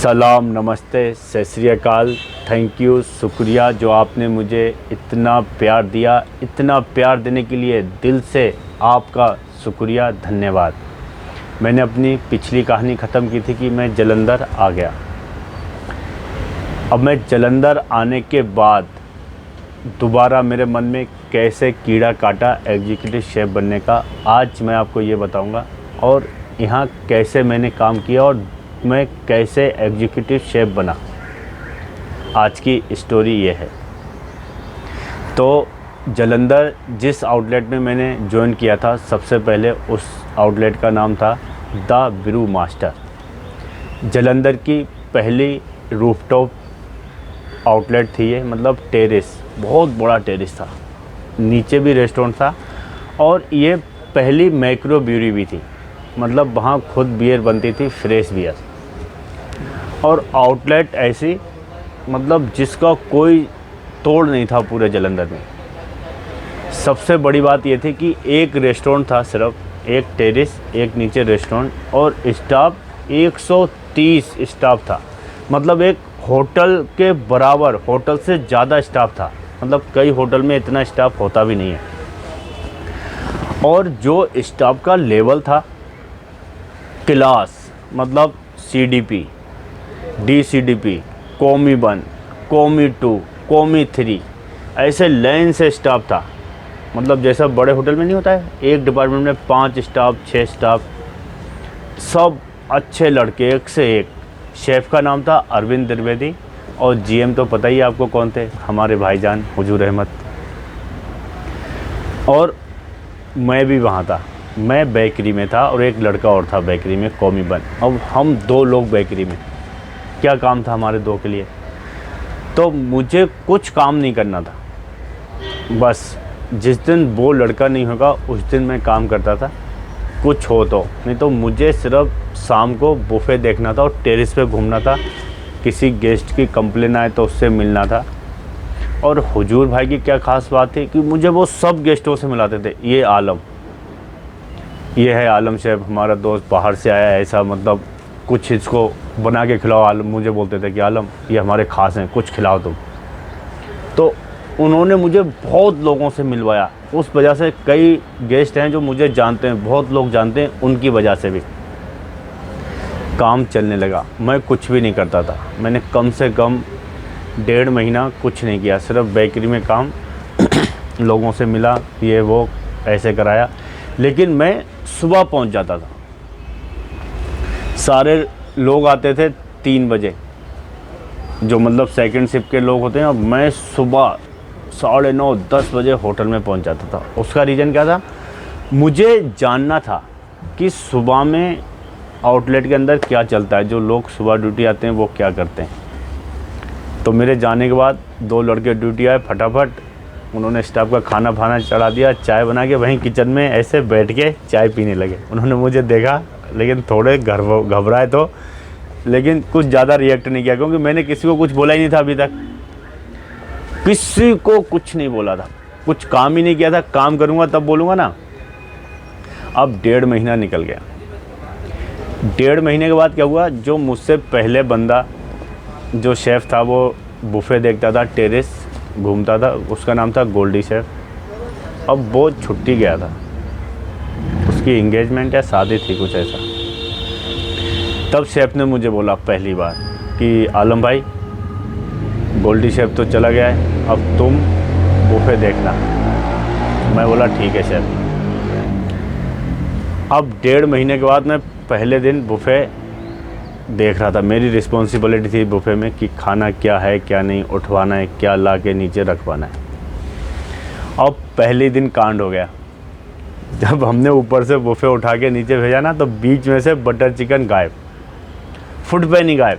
सलाम, नमस्ते, सत श्री अकाल। थैंक यू, शुक्रिया जो आपने मुझे इतना प्यार दिया। इतना प्यार देने के लिए दिल से आपका शुक्रिया, धन्यवाद। मैंने अपनी पिछली कहानी ख़त्म की थी कि मैं जालंधर आ गया। अब मैं जालंधर आने के बाद दोबारा मेरे मन में कैसे कीड़ा काटा एग्जीक्यूटिव शेफ़ बनने का, आज मैं आपको ये बताऊंगा। और यहाँ कैसे मैंने काम किया और मैं कैसे एग्जीक्यूटिव शेफ़ बना, आज की स्टोरी ये है। तो जालंधर जिस आउटलेट में मैंने ज्वाइन किया था, सबसे पहले उस आउटलेट का नाम था द ब्रू मास्टर। जालंधर की पहली रूफटॉप आउटलेट थी ये, मतलब टेरेस, बहुत बड़ा टेरेस था, नीचे भी रेस्टोरेंट था और ये पहली माइक्रो ब्रूअरी भी थी, मतलब वहाँ खुद बियर बनती थी, फ्रेश बियर। और आउटलेट ऐसी, मतलब जिसका कोई तोड़ नहीं था पूरे जालंधर में। सबसे बड़ी बात ये थी कि एक रेस्टोरेंट था, सिर्फ एक टेरेस, एक नीचे रेस्टोरेंट, और स्टाफ 130 स्टाफ था। मतलब एक होटल के बराबर, होटल से ज़्यादा स्टाफ था। मतलब कई होटल में इतना स्टाफ होता भी नहीं है। और जो स्टाफ का लेवल था, क्लास, मतलब CDP, DCDP, कॉमी 1, कॉमी 2, कॉमी 3, ऐसे लाइन से स्टाफ था। मतलब जैसा बड़े होटल में नहीं होता है, एक डिपार्टमेंट में 5 स्टाफ, 6 स्टाफ, सब अच्छे लड़के, एक से एक। शेफ़ का नाम था अरविंद द्विवेदी और GM तो पता ही है आपको कौन थे, हमारे भाईजान हुजूर अहमद। और मैं भी वहाँ था, मैं बेकरी में था और एक लड़का और था बेकरी में, कॉमी 1। अब हम 2 लोग बेकरी में। क्या काम था हमारे 2 के लिए? तो मुझे कुछ काम नहीं करना था, बस जिस दिन वो लड़का नहीं होगा उस दिन मैं काम करता था, कुछ हो तो। नहीं तो मुझे सिर्फ शाम को बुफे देखना था और टेरेस पे घूमना था। किसी गेस्ट की कंप्लेन आए तो उससे मिलना था। और हुजूर भाई की क्या ख़ास बात थी कि मुझे वो सब गेस्टों से मिलाते थे। ये आलम, ये है आलम शेफ़, हमारा दोस्त बाहर से आया है, ऐसा मतलब कुछ इसको बना के खिलाओ। आलम मुझे बोलते थे कि आलम ये हमारे ख़ास हैं, कुछ खिलाओ तुम। तो उन्होंने मुझे बहुत लोगों से मिलवाया। उस वजह से कई गेस्ट हैं जो मुझे जानते हैं, बहुत लोग जानते हैं, उनकी वजह से भी काम चलने लगा। मैं कुछ भी नहीं करता था, मैंने कम से कम 1.5 महीना कुछ नहीं किया, सिर्फ बेकरी में काम लोगों से मिला, ये वो ऐसे कराया। लेकिन मैं सुबह पहुंच जाता था। सारे लोग आते थे 3 बजे, जो मतलब सेकंड शिफ्ट के लोग होते हैं। और मैं सुबह 9:30, 10 बजे होटल में पहुंच जाता था। उसका रीज़न क्या था? मुझे जानना था कि सुबह में आउटलेट के अंदर क्या चलता है, जो लोग सुबह ड्यूटी आते हैं वो क्या करते हैं। तो मेरे जाने के बाद 2 लड़के ड्यूटी आए, फटाफट उन्होंने स्टाफ का खाना फाना चढ़ा दिया, चाय बना के वहीं किचन में ऐसे बैठ के चाय पीने लगे। उन्होंने मुझे देखा, लेकिन थोड़े घबराए तो, लेकिन कुछ ज़्यादा रिएक्ट नहीं किया, क्योंकि मैंने किसी को कुछ बोला ही नहीं था अभी तक। किसी को कुछ नहीं बोला था, कुछ काम ही नहीं किया था। काम करूँगा तब बोलूँगा ना। अब 1.5 महीना निकल गया। 1.5 महीने के बाद क्या हुआ, जो मुझसे पहले बंदा, जो शेफ़ था, वो बुफे देखता था, टेरेस घूमता था, उसका नाम था गोल्डी शेफ़। अब वो छुट्टी गया था, उसकी एंगेजमेंट या शादी थी, कुछ ऐसा। तब शेफ़ ने मुझे बोला पहली बार कि आलम भाई, गोल्डी शेफ़ तो चला गया है, अब तुम बुफे देखना। मैं बोला ठीक है शेफ़। अब 1.5 महीने के बाद मैं पहले दिन बुफे देख रहा था। मेरी रिस्पॉन्सिबिलिटी थी बुफे में कि खाना क्या है, क्या नहीं, उठवाना है, क्या ला के नीचे रखवाना है। अब पहले दिन कांड हो गया। जब हमने ऊपर से बुफे उठा के नीचे भेजा ना, तो बीच में से बटर चिकन गायब, फुट पे नहीं गायब।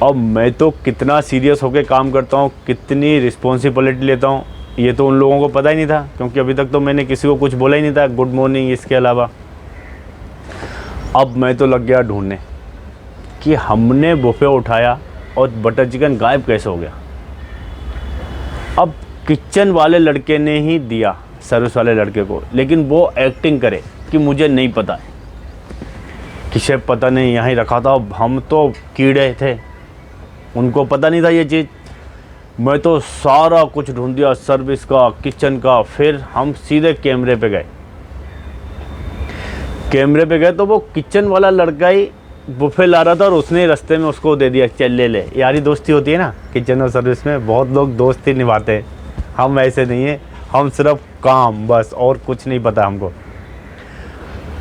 अब मैं तो कितना सीरियस होकर काम करता हूँ, कितनी रिस्पॉन्सिबिलिटी लेता हूँ, ये तो उन लोगों को पता ही नहीं था, क्योंकि अभी तक तो मैंने किसी को कुछ बोला ही नहीं था, गुड मॉर्निंग इसके अलावा। अब मैं तो लग गया ढूंढने कि हमने बुफे उठाया और बटर चिकन गायब कैसे हो गया। अब किचन वाले लड़के ने ही दिया, सर्विस वाले लड़के को, लेकिन वो एक्टिंग करे कि मुझे नहीं पता है। कि शेफ पता नहीं यहाँ ही रखा था। हम तो कीड़े थे, उनको पता नहीं था ये चीज़। मैं तो सारा कुछ ढूंढ दिया, सर्विस का, किचन का। फिर हम सीधे कैमरे पे गए। कैमरे पे गए तो वो किचन वाला लड़का ही बुफे ला रहा था और उसने रास्ते में उसको दे दिया, चल ले ले। यारी दोस्ती होती है ना किचन और सर्विस में, बहुत लोग दोस्ती निभाते हैं। हम ऐसे नहीं हैं, हम सिर्फ काम, बस, और कुछ नहीं पता हमको।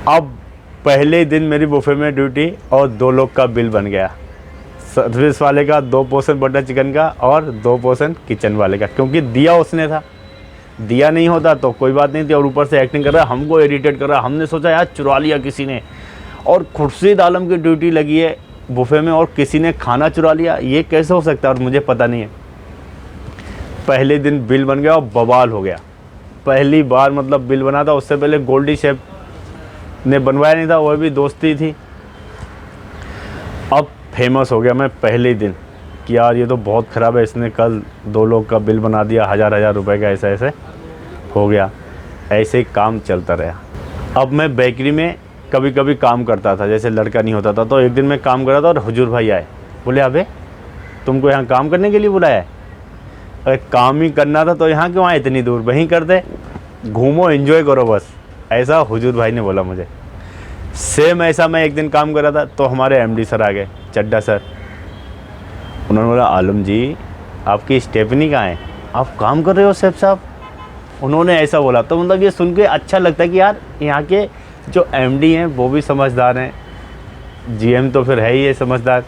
अब पहले दिन मेरी बुफे में ड्यूटी और 2 लोग का बिल बन गया। सर्विस वाले का 2 पोर्शन बटर चिकन का और 2 पोर्शन किचन वाले का, क्योंकि दिया उसने था। दिया नहीं होता तो कोई बात नहीं थी, और ऊपर से एक्टिंग कर रहा है, हमको इरिटेट कर रहा है। हमने सोचा यार चुरा लिया किसी ने, और खुर्शीद आलम की ड्यूटी लगी है बुफे में और किसी ने खाना चुरा लिया, ये कैसे हो सकता है, और मुझे पता नहीं है। पहले दिन बिल बन गया और बवाल हो गया। पहली बार मतलब बिल बना था, उससे पहले गोल्डी शेफ ने बनवाया नहीं था, वह भी दोस्ती थी। अब फेमस हो गया मैं पहले ही दिन कि यार ये तो बहुत ख़राब है, इसने कल 2 लोग का बिल बना दिया 1000 रुपए का, ऐसा ऐसे हो गया। ऐसे ही काम चलता रहा। अब मैं बेकरी में कभी कभी काम करता था, जैसे लड़का नहीं होता था। तो एक दिन मैं काम कर रहा था और हुजूर भाई आए, बोले अबे तुमको यहाँ काम करने के लिए बुलाया है? अरे काम ही करना था तो यहाँ क्यों आए इतनी दूर, वहीं कर दे, घूमो एंजॉय करो बस, ऐसा हुजूर भाई ने बोला मुझे। सेम ऐसा मैं एक दिन काम कर रहा था तो हमारे एमडी सर आ गए, चड्डा सर। उन्होंने बोला आलम जी आपकी स्टेफनी कहाँ है, आप काम कर रहे हो शेफ साहब? उन्होंने ऐसा बोला। तो मतलब ये सुन के अच्छा लगता है कि यार यहाँ के जो एमडी हैं वो भी समझदार हैं, जीएम तो फिर है ही है समझदार,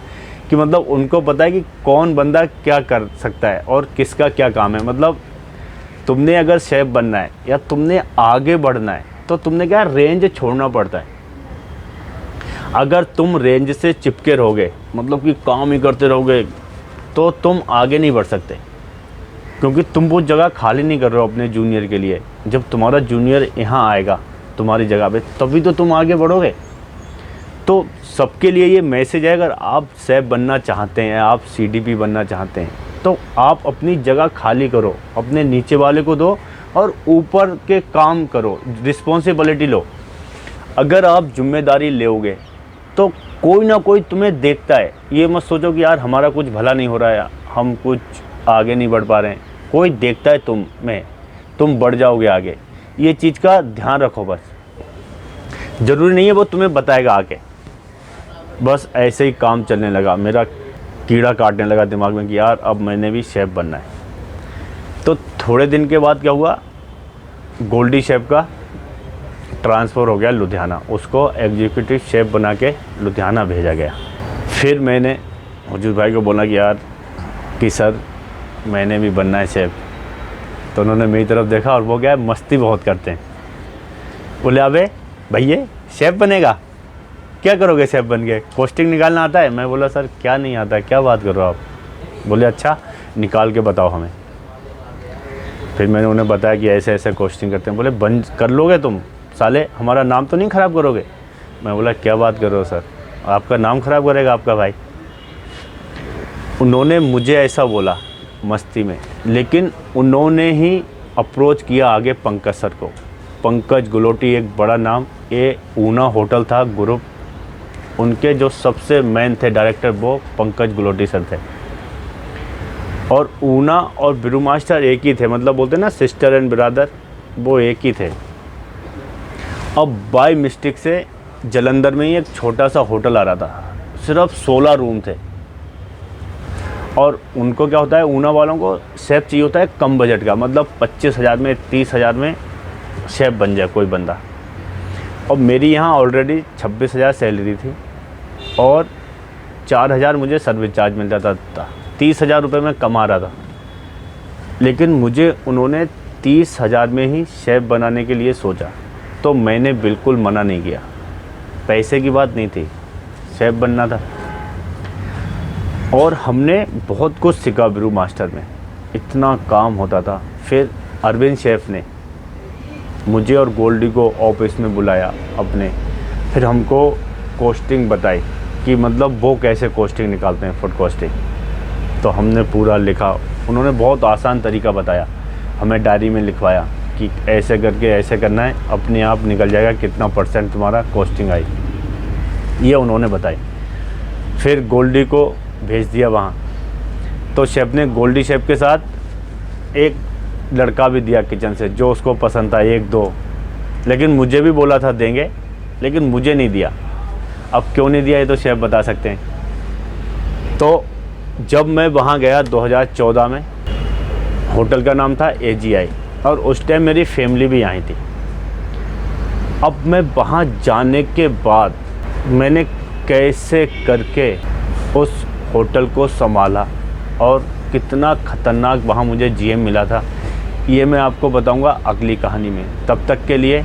कि मतलब उनको पता है कि कौन बंदा क्या कर सकता है और किसका क्या काम है। मतलब तुमने अगर शेफ बनना है या तुमने आगे बढ़ना है तो तुमने क्या रेंज छोड़ना पड़ता है। अगर तुम रेंज से चिपके रहोगे, मतलब कि काम ही करते रहोगे, तो तुम आगे नहीं बढ़ सकते, क्योंकि तुम वो जगह खाली नहीं कर रहे हो अपने जूनियर के लिए। जब तुम्हारा जूनियर यहाँ आएगा तुम्हारी जगह पे, तभी तो तुम आगे बढ़ोगे। तो सबके लिए ये मैसेज है, अगर आप शेफ बनना चाहते हैं, आप सीडीपी बनना चाहते हैं, तो आप अपनी जगह खाली करो, अपने नीचे वाले को दो और ऊपर के काम करो, रिस्पॉन्सिबिलिटी लो। अगर आप जिम्मेदारी लोगे तो कोई ना कोई तुम्हें देखता है। ये मत सोचो कि यार हमारा कुछ भला नहीं हो रहा है, हम कुछ आगे नहीं बढ़ पा रहे हैं। कोई देखता है तुम्हें, तुम बढ़ जाओगे आगे। ये चीज़ का ध्यान रखो बस। ज़रूरी नहीं है वो तुम्हें बताएगा आके। बस ऐसे ही काम चलने लगा, मेरा कीड़ा काटने लगा दिमाग में कि यार अब मैंने भी शेफ़ बनना है। तो थोड़े दिन के बाद क्या हुआ, गोल्डी शेफ़ का ट्रांसफ़र हो गया लुधियाना, उसको एग्जीक्यूटिव शेफ़ बना के लुधियाना भेजा गया। फिर मैंने हुजूर भाई को बोला कि यार कि सर मैंने भी बनना है शेफ़। तो उन्होंने मेरी तरफ देखा और वो क्या है, मस्ती बहुत करते हैं। बोले अबे भैया शेफ़ बनेगा, क्या करोगे शेफ़ बन के, कोस्टिंग निकालना आता है? मैं बोला सर क्या नहीं आता है, क्या बात कर रहे हो आप? बोले अच्छा निकाल के बताओ हमें। फिर मैंने उन्हें बताया कि ऐसे ऐसे कोस्टिंग करते हैं। बोले बन कर लोगे तुम, साले हमारा नाम तो नहीं ख़राब करोगे? मैं बोला क्या बात कर रहे हो सर, आपका नाम ख़राब करेगा आपका भाई। उन्होंने मुझे ऐसा बोला मस्ती में, लेकिन उन्होंने ही अप्रोच किया आगे पंकज सर को। पंकज गुलोटी एक बड़ा नाम, ये ऊना होटल था ग्रुप, उनके जो सबसे मेन थे डायरेक्टर वो पंकज गुलोटी सर थे। और ऊना और ब्रू मास्टर एक ही थे, मतलब बोलते ना सिस्टर एंड ब्रदर, वो एक ही थे। अब बाय मिस्टेक से जलंधर में ही एक छोटा सा होटल आ रहा था, सिर्फ 16 रूम थे। और उनको क्या होता है, ऊना वालों को शेफ़ चाहिए होता है कम बजट का, मतलब 25,000 में 30,000 में शेफ़ बन जाए कोई बंदा। और मेरी यहाँ ऑलरेडी 26,000 सैलरी थी और 4,000 मुझे सर्विस चार्ज मिल जाता था, 30,000 रुपये मैं कमा रहा था। लेकिन मुझे उन्होंने 30,000 में ही शेफ़ बनाने के लिए सोचा, तो मैंने बिल्कुल मना नहीं किया। पैसे की बात नहीं थी, शेफ़ बनना था। और हमने बहुत कुछ सीखा ब्रू मास्टर में, इतना काम होता था। फिर अरविंद शेफ़ ने मुझे और गोल्डी को ऑफिस में बुलाया अपने, फिर हमको कोस्टिंग बताई कि मतलब वो कैसे कोस्टिंग निकालते हैं, फूड कोस्टिंग। तो हमने पूरा लिखा, उन्होंने बहुत आसान तरीका बताया, हमें डायरी में लिखवाया कि ऐसे करके ऐसे करना है, अपने आप निकल जाएगा कितना % तुम्हारा कोस्टिंग आई। ये उन्होंने बताई। फिर गोल्डी को भेज दिया वहाँ, तो शेफ़ ने गोल्डी शेफ़ के साथ एक लड़का भी दिया किचन से जो उसको पसंद था, 1-2, लेकिन मुझे भी बोला था देंगे, लेकिन मुझे नहीं दिया। अब क्यों नहीं दिया ये तो शेफ़ बता सकते हैं। तो जब मैं वहाँ गया 2014 में, होटल का नाम था AGI, और उस टाइम मेरी फैमिली भी आई थी। अब मैं वहाँ जाने के बाद मैंने कैसे करके उस होटल को संभाला और कितना ख़तरनाक वहाँ मुझे GM मिला था, ये मैं आपको बताऊंगा अगली कहानी में। तब तक के लिए